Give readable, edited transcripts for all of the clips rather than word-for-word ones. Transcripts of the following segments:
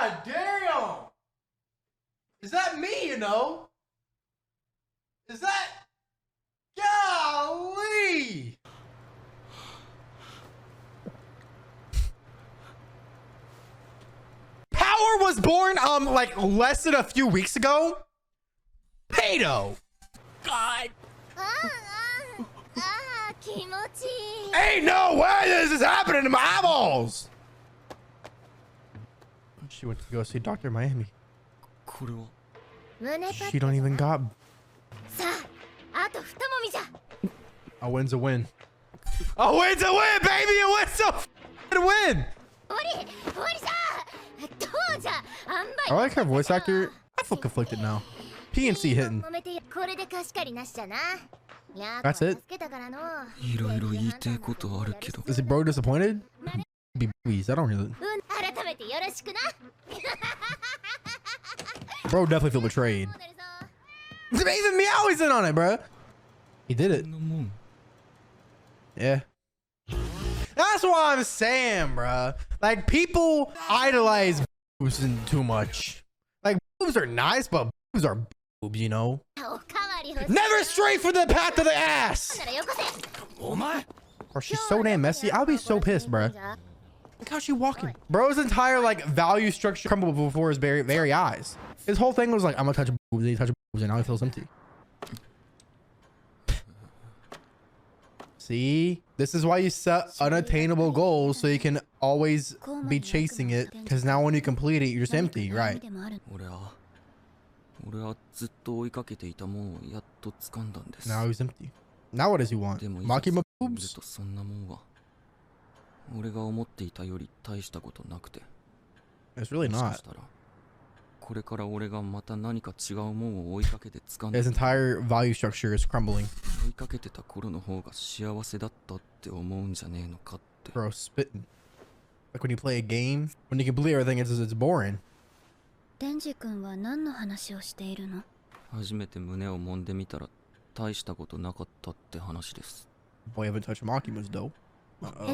God damn! Is that me, you know? Is that... Golly! Power was born, like less than a few weeks ago? Pedo! God! Ain't no way this is happening to my eyeballs! She went to go see Dr. Miami. She don't even got... A win's a win. A win's a win, baby! A win's a win! I like her voice actor. I feel conflicted now. PNC hitting. That's it. Is it bro disappointed? Be please, I don't really. Bro definitely feel betrayed. Even Meowie's in on it, bro. He did it. Yeah. That's what I'm saying, bro. Like, people idolize boobs too much. Like, boobs are nice, but boobs are boobs, you know? Never stray from the path of the ass! Bro, she's so damn messy. I'll be so pissed, bro. Look how she walking. Bro's entire, like, value structure crumbled before his very eyes. His whole thing was like, I'm gonna touch boobs, and he touched boobs, and now he feels empty. See? This is why you set unattainable goals so you can always be chasing it. Because now when you complete it, you're just empty, right? Now he's empty. Now what does he want? Makima boobs? It's really not. His entire value structure is crumbling. Bro, spitting. Like when you play a game, when you complete everything, it's boring. Denji Boy, haven't touched Makima's though. Uh-oh.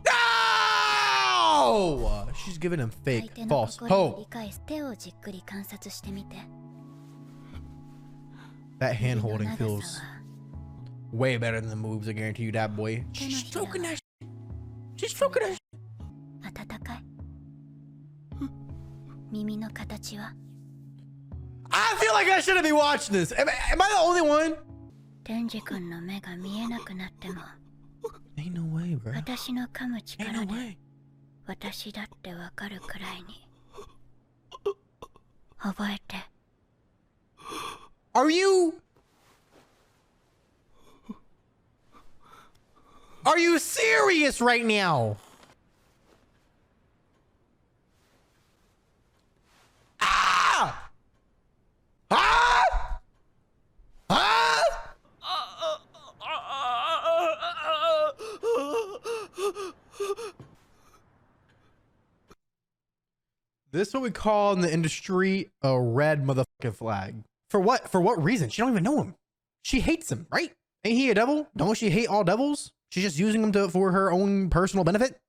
No! She's giving him fake, false hope. That hand holding feels way better than the moves, I guarantee you that, boy. She's stroking that shit. She's stroking that shit. I feel like I shouldn't be watching this. Am I the only one? Ain't no way, bro. Ain't no way. Are you serious right now? Ah! Ah! Ah! This is what we call in the industry a red motherfucking flag. For what? For what reason? She don't even know him. She hates him, right? Ain't he a devil? Don't she hate all devils? She's just using him for her own personal benefit?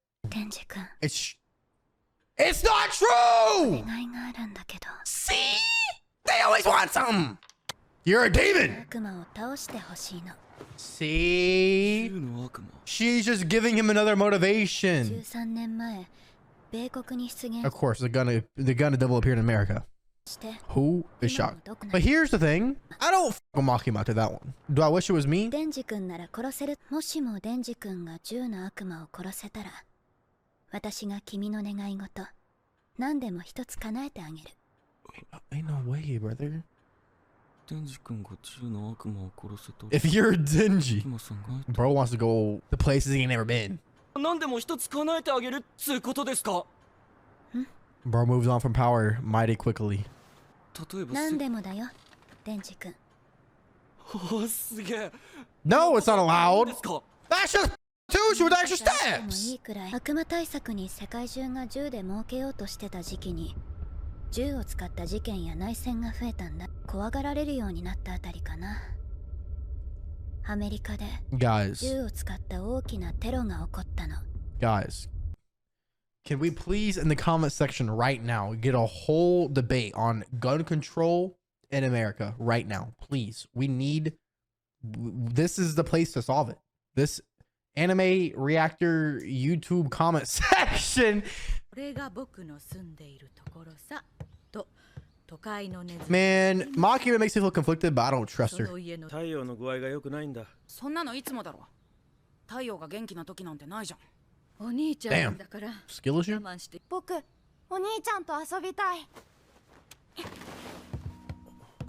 It's not true! See? They always want something! You're a demon! See? She's just giving him another motivation. Of course, the gun of devil appeared in America. Who is shocked? But here's the thing. I don't f*** Makima to that one. Do I wish it was me? Ain't no way, brother. If you're Denji, bro wants to go to places he ain't never been. Bro moves on from power mighty quickly. No, it's not allowed. That's just two with extra steps. Guys, can we please in the comment section right now get a whole debate on gun control in America right now? Please, we need, this is the place to solve it. This anime reactor YouTube comment section. Man, Makima makes me feel conflicted, but I don't trust her. Damn. Skill issue?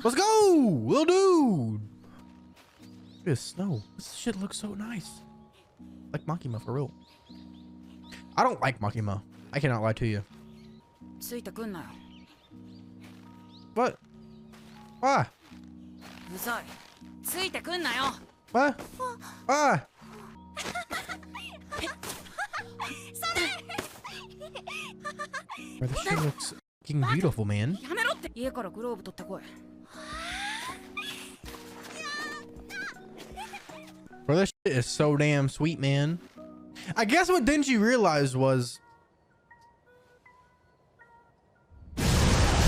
Let's go! Little dude! Look at this snow. This shit looks so nice. Like Makima for real. I don't like Makima. I cannot lie to you. What? Why? What? Why? Bro, this shit looks fucking beautiful, man. Bro, this shit is so damn sweet, man. I guess what Denji realized was...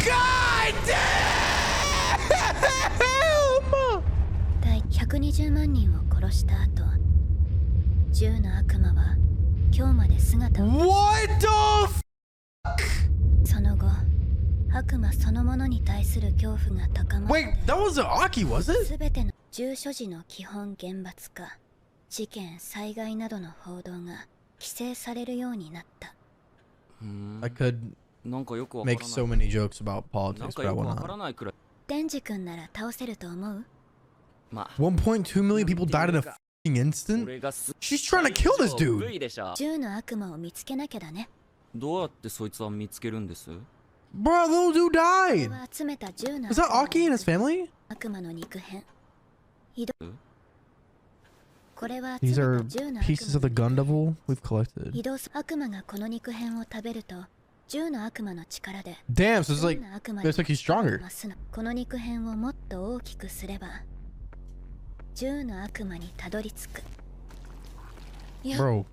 God damn! What the f***? Wait, that wasn't Aki, was it? I could make so many jokes about politics, but I will not. 1.2 million people died in a f***ing instant? She's trying to kill this dude! Bro, little dude died! Was that Aki and his family? These are pieces of the gun devil we've collected. Damn, so it's like, it's like he's stronger. Bro.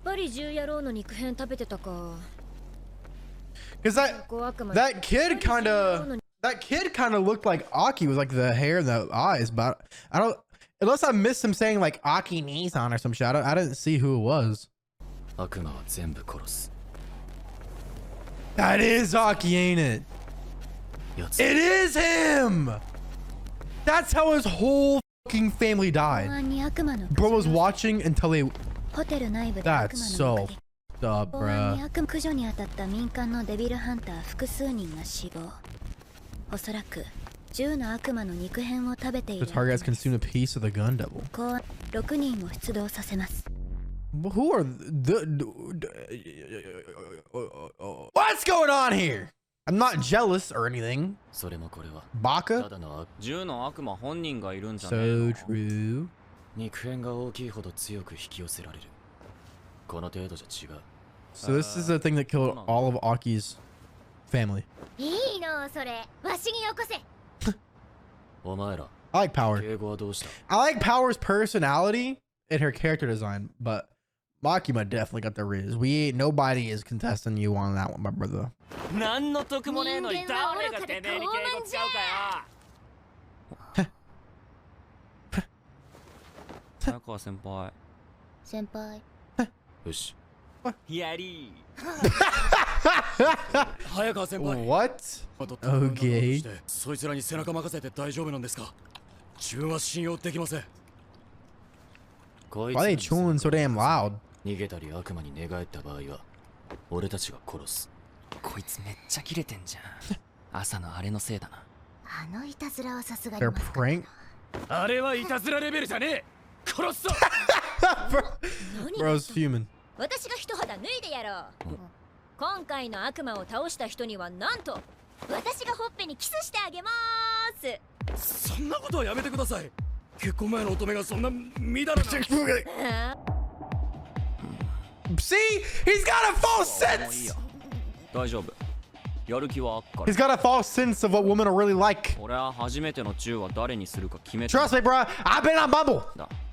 Cause that kid kind of looked like Aki with like the hair and the eyes, but I don't, unless I missed him saying like Aki Nissan or some shit. I didn't see who it was. That is Aki, ain't it? It is him! That's how his whole fucking family died. Bro was watching until they... That's so f***ed up, bruh. The target has consumed a piece of the gun devil. Who are what's going on here? I'm not jealous or anything. Baka? So true. So this is the thing that killed all of Aki's family. I like Power. I like Power's personality and her character design, but Makima definitely got the riz. Nobody is contesting you on that one, my brother. What? Okay. Why are they chewing so damn loud? They're prank? Bro's fuming. See? He's got a false sense! He's got a false sense of what women are really like. Trust me, bro. I've been on Bumble.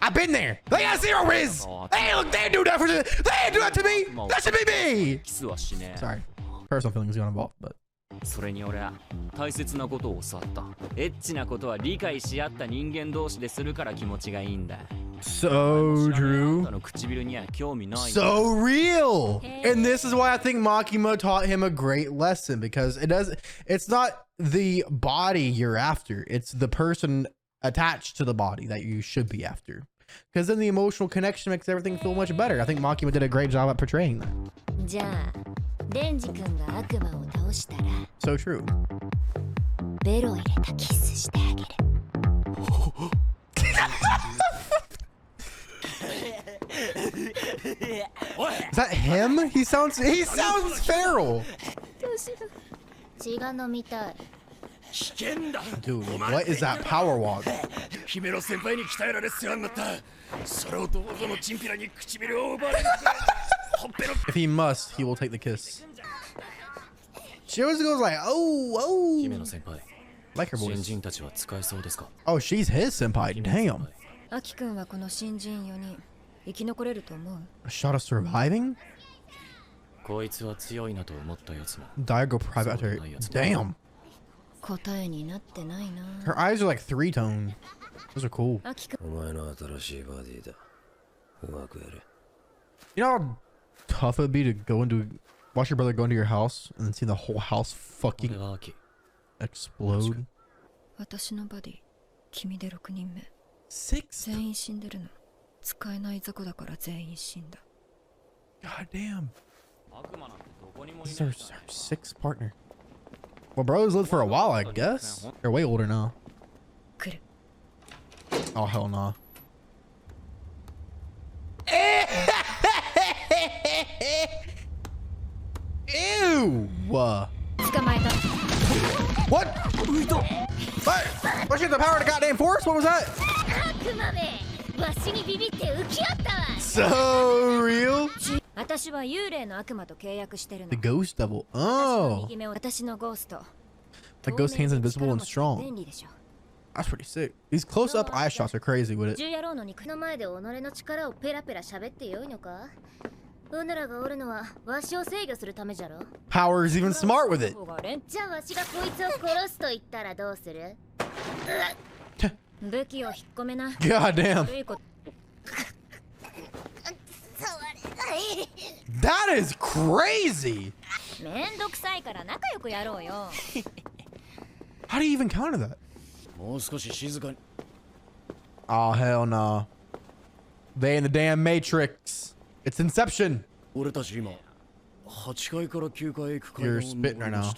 I've been there. They got zero riz. Hey, look, they didn't do that for they didn't do that to me. That should be me. Sorry, personal feelings got involved, but. それに俺は大切なことを教わった。エッチなことは理解し合った人間同士でするから気持ちがいいんだ。So true. So real. And this is why I think Makima taught him a great lesson, because it's not the body you're after, it's the person attached to the body that you should be after. Because then the emotional connection makes everything feel much better. I think Makima did a great job at portraying that. So true. Is that him? He sounds feral. Dude, what is that power walk? If he must, he will take the kiss. She always goes like, oh. Like her voice. Oh, she's his senpai. Damn. A shot of surviving? Diago private after. Damn. Her eyes are like 3-tone. Those are cool. You know how tough it would be to watch your brother go into your house and then see the whole house fucking explode? 6? God damn. This is our 6th partner. Well, bros lived for a while, I guess. They're way older now. Oh, hell no. Ew! What? What? She had the power of the goddamn force? What was that? So real? The ghost devil. Oh. The ghost hand's invisible and strong. That's pretty sick. These close-up eye shots are crazy with it. Power is even smart with it. God damn. That is crazy. How do you even counter that? Oh, hell no. They in the damn Matrix. It's Inception. You're spitting right now.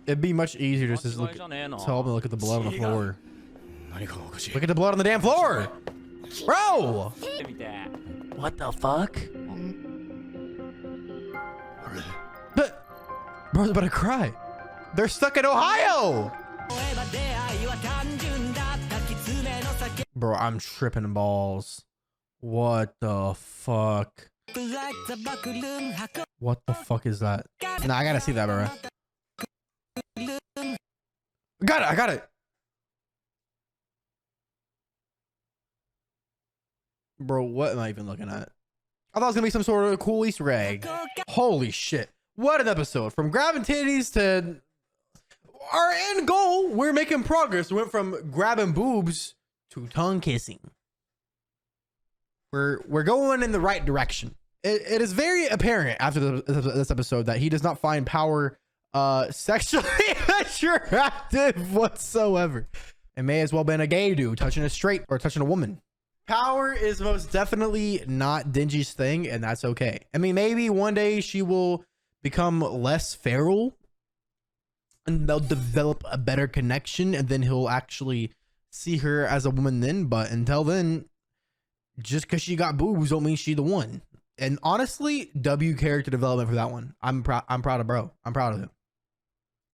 It'd be much easier just to tell them to look at the blood on the floor. Look at the blood on the damn floor! Bro! What the fuck? Bro's about to cry. They're stuck in Ohio! Bro, I'm tripping balls. What the fuck? What the fuck is that? Nah, I gotta see that, bro. I got it. Bro, what am I even looking at? I thought it was gonna be some sort of cool Easter egg. Holy shit. What an episode. From grabbing titties to our end goal. We're making progress. We went from grabbing boobs to tongue kissing. We're going in the right direction. It is very apparent after this episode that he does not find power sexually attractive whatsoever. It may as well been a gay dude touching a straight or touching a woman. Power is most definitely not Denji's thing, and that's okay. I mean, maybe one day she will become less feral and they'll develop a better connection, and then he'll actually see her as a woman then. But until then, just because she got boobs don't mean she the one. And honestly, W character development for that one. I'm proud of bro. I'm proud of him.